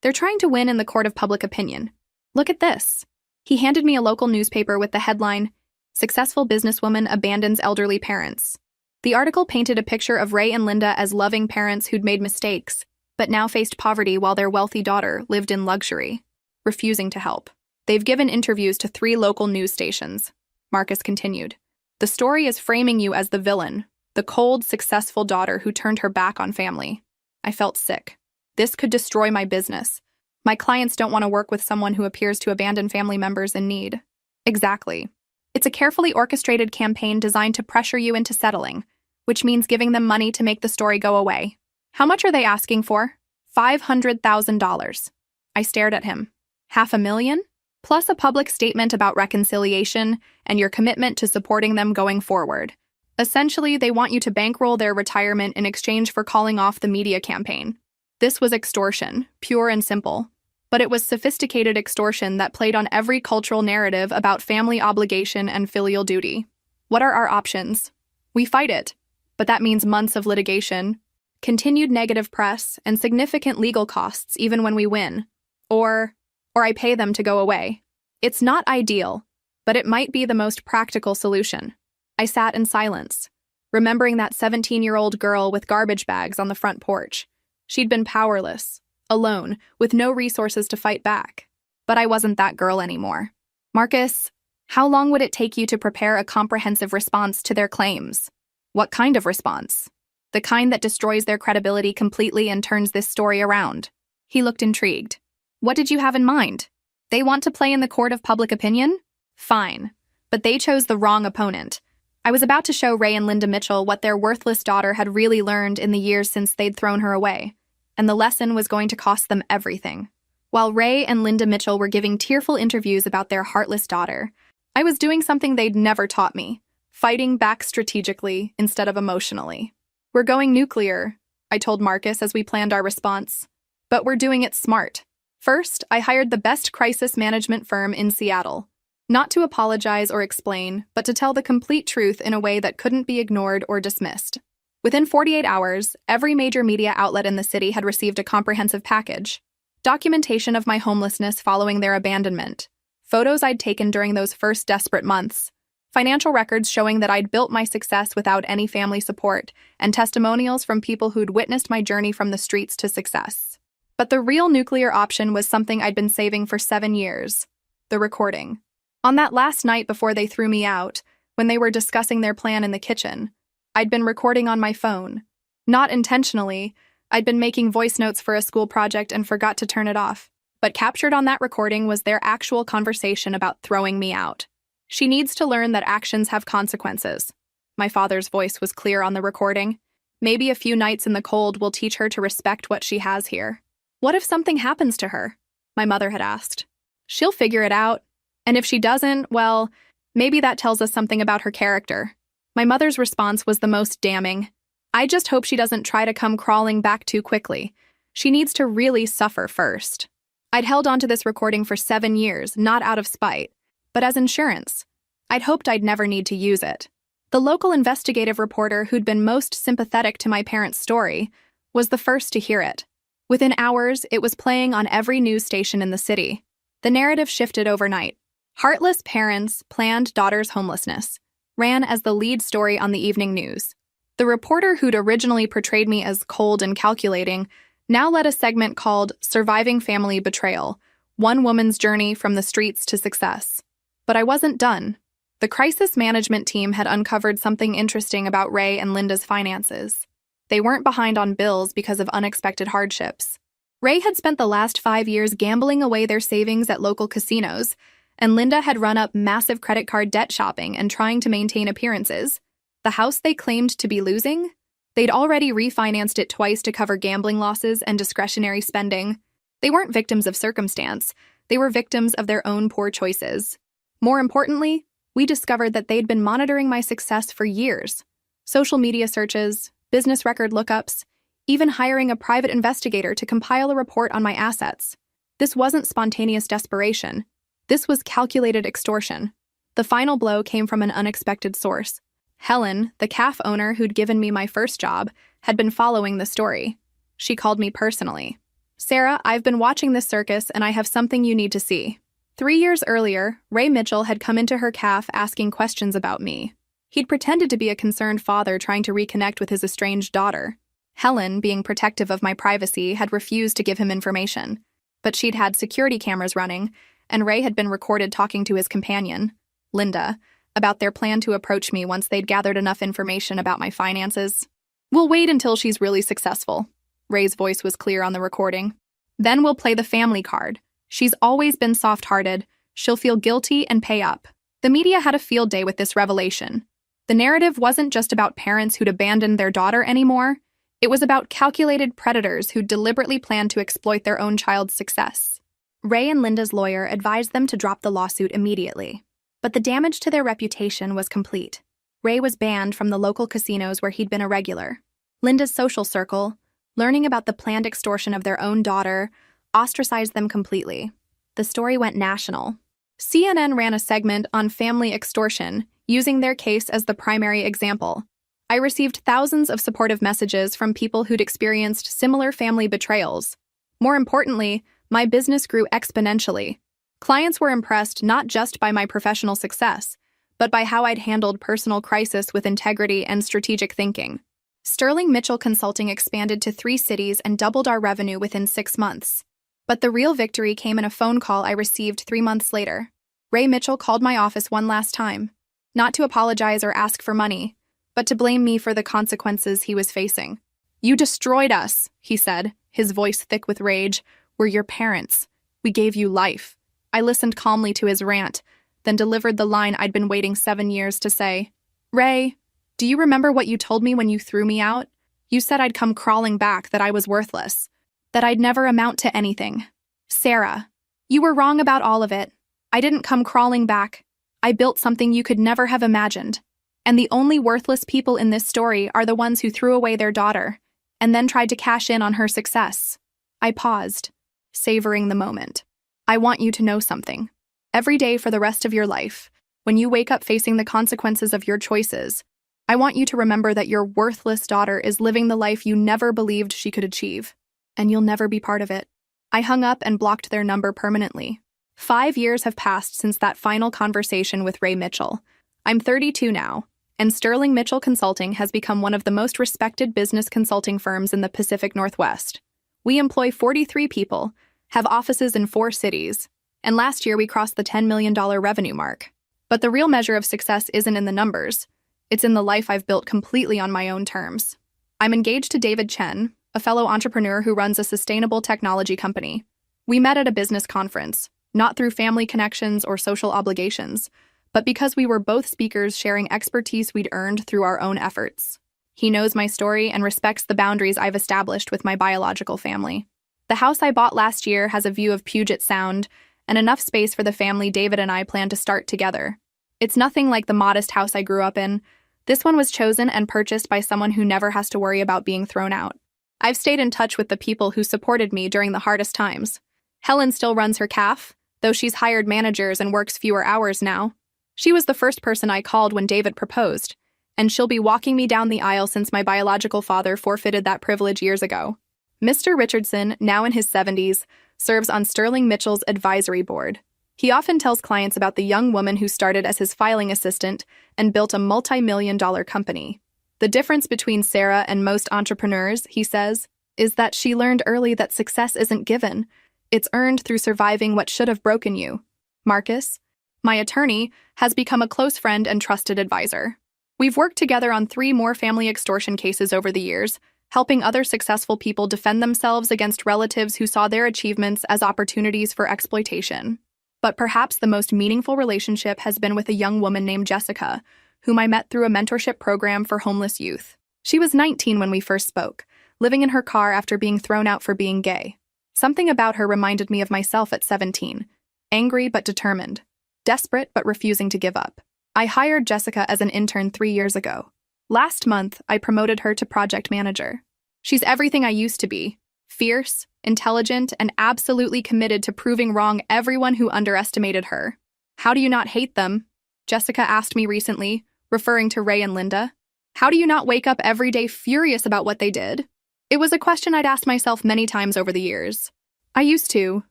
S1: They're trying to win in the court of public opinion. Look at this. He handed me a local newspaper with the headline, "Successful Businesswoman Abandons Elderly Parents." The article painted a picture of Ray and Linda as loving parents who'd made mistakes, but now faced poverty while their wealthy daughter lived in luxury, refusing to help. They've given interviews to 3 local news stations. Marcus continued. The story is framing you as the villain, the cold, successful daughter who turned her back on family. I felt sick. This could destroy my business. My clients don't want to work with someone who appears to abandon family members in need. Exactly. It's a carefully orchestrated campaign designed to pressure you into settling, which means giving them money to make the story go away. How much are they asking for? $500,000. I stared at him. $500,000? Plus a public statement about reconciliation and your commitment to supporting them going forward. Essentially, they want you to bankroll their retirement in exchange for calling off the media campaign. This was extortion, pure and simple. But it was sophisticated extortion that played on every cultural narrative about family obligation and filial duty. What are our options? We fight it, but that means months of litigation, continued negative press, and significant legal costs even when we win. Or I pay them to go away. It's not ideal, but it might be the most practical solution. I sat in silence, remembering that 17-year-old girl with garbage bags on the front porch. She'd been powerless, alone, with no resources to fight back. But I wasn't that girl anymore. Marcus, how long would it take you to prepare a comprehensive response to their claims? What kind of response? The kind that destroys their credibility completely and turns this story around. He looked intrigued. What did you have in mind? They want to play in the court of public opinion? Fine. But they chose the wrong opponent. I was about to show Ray and Linda Mitchell what their worthless daughter had really learned in the years since they'd thrown her away. And the lesson was going to cost them everything. While Ray and Linda Mitchell were giving tearful interviews about their heartless daughter, I was doing something they'd never taught me, fighting back strategically instead of emotionally. We're going nuclear, I told Marcus as we planned our response. But we're doing it smart. First, I hired the best crisis management firm in Seattle. Not to apologize or explain, but to tell the complete truth in a way that couldn't be ignored or dismissed. Within 48 hours, every major media outlet in the city had received a comprehensive package. Documentation of my homelessness following their abandonment. Photos I'd taken during those first desperate months. Financial records showing that I'd built my success without any family support, and testimonials from people who'd witnessed my journey from the streets to success. But the real nuclear option was something I'd been saving for 7 years. The recording. On that last night before they threw me out, when they were discussing their plan in the kitchen, I'd been recording on my phone. Not intentionally, I'd been making voice notes for a school project and forgot to turn it off. but captured on that recording was their actual conversation about throwing me out. She needs to learn that actions have consequences. My father's voice was clear on the recording. Maybe a few nights in the cold will teach her to respect what she has here. What if something happens to her? My mother had asked. She'll figure it out. And if she doesn't, well, maybe that tells us something about her character. My mother's response was the most damning. I just hope she doesn't try to come crawling back too quickly. She needs to really suffer first. I'd held on to this recording for 7 years, not out of spite, but as insurance. I'd hoped I'd never need to use it. The local investigative reporter who'd been most sympathetic to my parents' story was the first to hear it. Within hours, it was playing on every news station in the city. The narrative shifted overnight. Heartless parents planned daughter's homelessness ran as the lead story on the evening news. The reporter who'd originally portrayed me as cold and calculating now led a segment called Surviving Family Betrayal, one woman's journey from the streets to success. But I wasn't done. The crisis management team had uncovered something interesting about Ray and Linda's finances. They weren't behind on bills because of unexpected hardships. Ray had spent the last 5 years gambling away their savings at local casinos, and Linda had run up massive credit card debt shopping and trying to maintain appearances. The house they claimed to be losing? They'd already refinanced it twice to cover gambling losses and discretionary spending. They weren't victims of circumstance. They were victims of their own poor choices. More importantly, we discovered that they'd been monitoring my success for years. Social media searches, business record lookups, even hiring a private investigator to compile a report on my assets. This wasn't spontaneous desperation. This was calculated extortion. The final blow came from an unexpected source. Helen, the cafe owner who'd given me my first job, had been following the story. She called me personally. "Sarah, I've been watching this circus and I have something you need to see." 3 years earlier, Ray Mitchell had come into her cafe asking questions about me. He'd pretended to be a concerned father trying to reconnect with his estranged daughter. Helen, being protective of my privacy, had refused to give him information. But she'd had security cameras running, and Ray had been recorded talking to his companion, Linda, about their plan to approach me once they'd gathered enough information about my finances. "We'll wait until she's really successful." Ray's voice was clear on the recording. "Then we'll play the family card. She's always been soft-hearted. She'll feel guilty and pay up." The media had a field day with this revelation. The narrative wasn't just about parents who'd abandoned their daughter anymore. It was about calculated predators who deliberately planned to exploit their own child's success. Ray and Linda's lawyer advised them to drop the lawsuit immediately. But the damage to their reputation was complete. Ray was banned from the local casinos where he'd been a regular. Linda's social circle, learning about the planned extortion of their own daughter, ostracized them completely. The story went national. CNN ran a segment on family extortion, using their case as the primary example. I received thousands of supportive messages from people who'd experienced similar family betrayals. More importantly, my business grew exponentially. Clients were impressed not just by my professional success, but by how I'd handled personal crisis with integrity and strategic thinking. Sterling Mitchell Consulting expanded to 3 cities and doubled our revenue within 6 months. But the real victory came in a phone call I received 3 months later. Ray Mitchell called my office one last time, not to apologize or ask for money, but to blame me for the consequences he was facing. "You destroyed us," he said, his voice thick with rage. "We're your parents. We gave you life." I listened calmly to his rant, then delivered the line I'd been waiting 7 years to say. "Ray, do you remember what you told me when you threw me out? You said I'd come crawling back, that I was worthless, that I'd never amount to anything. Sarah, you were wrong about all of it. I didn't come crawling back. I built something you could never have imagined. And the only worthless people in this story are the ones who threw away their daughter, and then tried to cash in on her success." I paused, savoring the moment. "I want you to know something. Every day for the rest of your life, when you wake up facing the consequences of your choices, I want you to remember that your worthless daughter is living the life you never believed she could achieve, and you'll never be part of it." I hung up and blocked their number permanently. 5 years have passed since that final conversation with Ray Mitchell. I'm 32 now, and Sterling Mitchell Consulting has become one of the most respected business consulting firms in the Pacific Northwest. We employ 43 people, have offices in 4 cities, and last year we crossed the $10 million revenue mark. But the real measure of success isn't in the numbers. It's in the life I've built completely on my own terms. I'm engaged to David Chen, a fellow entrepreneur who runs a sustainable technology company. We met at a business conference, not through family connections or social obligations, but because we were both speakers sharing expertise we'd earned through our own efforts. He knows my story and respects the boundaries I've established with my biological family. The house I bought last year has a view of Puget Sound and enough space for the family David and I plan to start together. It's nothing like the modest house I grew up in. This one was chosen and purchased by someone who never has to worry about being thrown out. I've stayed in touch with the people who supported me during the hardest times. Helen still runs her cafe, though she's hired managers and works fewer hours now. She was the first person I called when David proposed, and she'll be walking me down the aisle since my biological father forfeited that privilege years ago. Mr. Richardson, now in his 70s, serves on Sterling Mitchell's advisory board. He often tells clients about the young woman who started as his filing assistant and built a multi-million-dollar company. The difference between Sarah and most entrepreneurs, he says, is that she learned early that success isn't given. It's earned through surviving what should have broken you. Marcus, my attorney, has become a close friend and trusted advisor. We've worked together on 3 more family extortion cases over the years, helping other successful people defend themselves against relatives who saw their achievements as opportunities for exploitation. But perhaps the most meaningful relationship has been with a young woman named Jessica, whom I met through a mentorship program for homeless youth. She was 19 when we first spoke, living in her car after being thrown out for being gay. Something about her reminded me of myself at 17, angry but determined, desperate but refusing to give up. I hired Jessica as an intern 3 years ago. Last month, I promoted her to project manager. She's everything I used to be: fierce, intelligent, and absolutely committed to proving wrong everyone who underestimated her. How do you not hate them? Jessica asked me recently, referring to Ray and Linda. How do you not wake up every day furious about what they did? It was a question I'd asked myself many times over the years. I used to,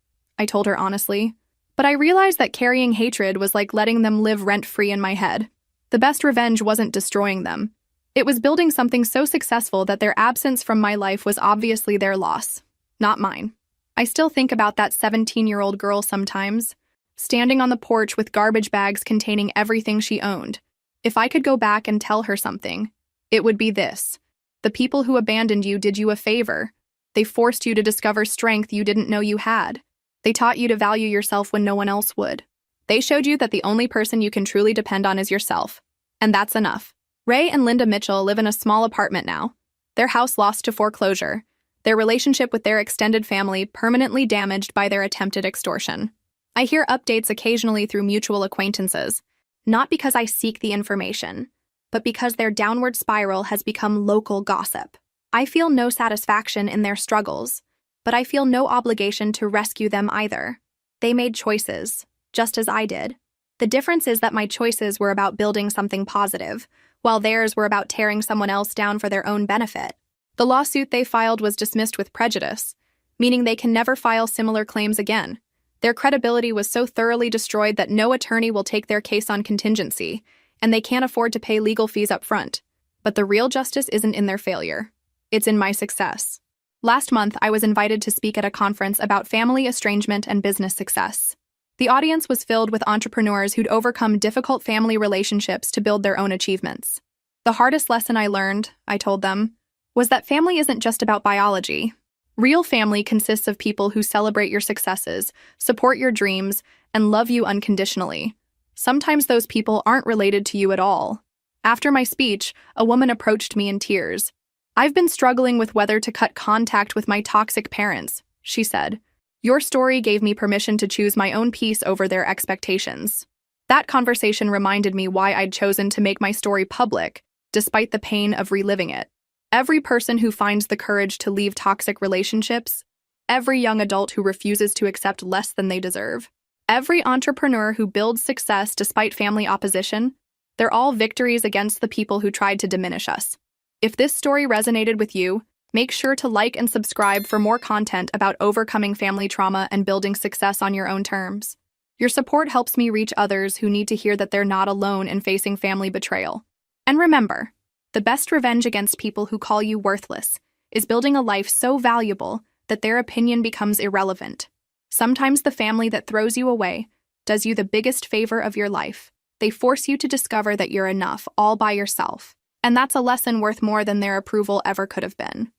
S1: I told her honestly. But I realized that carrying hatred was like letting them live rent-free in my head. The best revenge wasn't destroying them. It was building something so successful that their absence from my life was obviously their loss, not mine. I still think about that 17-year-old girl sometimes, standing on the porch with garbage bags containing everything she owned. If I could go back and tell her something, it would be this. The people who abandoned you did you a favor. They forced you to discover strength you didn't know you had. They taught you to value yourself when no one else would. They showed you that the only person you can truly depend on is yourself. And that's enough. Ray and Linda Mitchell live in a small apartment now. Their house lost to foreclosure. Their relationship with their extended family permanently damaged by their attempted extortion. I hear updates occasionally through mutual acquaintances, not because I seek the information, but because their downward spiral has become local gossip. I feel no satisfaction in their struggles, but I feel no obligation to rescue them either. They made choices, just as I did. The difference is that my choices were about building something positive, while theirs were about tearing someone else down for their own benefit. The lawsuit they filed was dismissed with prejudice, meaning they can never file similar claims again. Their credibility was so thoroughly destroyed that no attorney will take their case on contingency, and they can't afford to pay legal fees up front. But the real justice isn't in their failure. It's in my success. Last month, I was invited to speak at a conference about family estrangement and business success. The audience was filled with entrepreneurs who'd overcome difficult family relationships to build their own achievements. The hardest lesson I learned, I told them, was that family isn't just about biology. Real family consists of people who celebrate your successes, support your dreams, and love you unconditionally. Sometimes those people aren't related to you at all. After my speech, a woman approached me in tears. "I've been struggling with whether to cut contact with my toxic parents," she said. "Your story gave me permission to choose my own peace over their expectations." That conversation reminded me why I'd chosen to make my story public, despite the pain of reliving it. Every person who finds the courage to leave toxic relationships, every young adult who refuses to accept less than they deserve, every entrepreneur who builds success despite family opposition, they're all victories against the people who tried to diminish us. If this story resonated with you, make sure to like and subscribe for more content about overcoming family trauma and building success on your own terms. Your support helps me reach others who need to hear that they're not alone in facing family betrayal. And remember, the best revenge against people who call you worthless is building a life so valuable that their opinion becomes irrelevant. Sometimes the family that throws you away does you the biggest favor of your life. They force you to discover that you're enough all by yourself. And that's a lesson worth more than their approval ever could have been.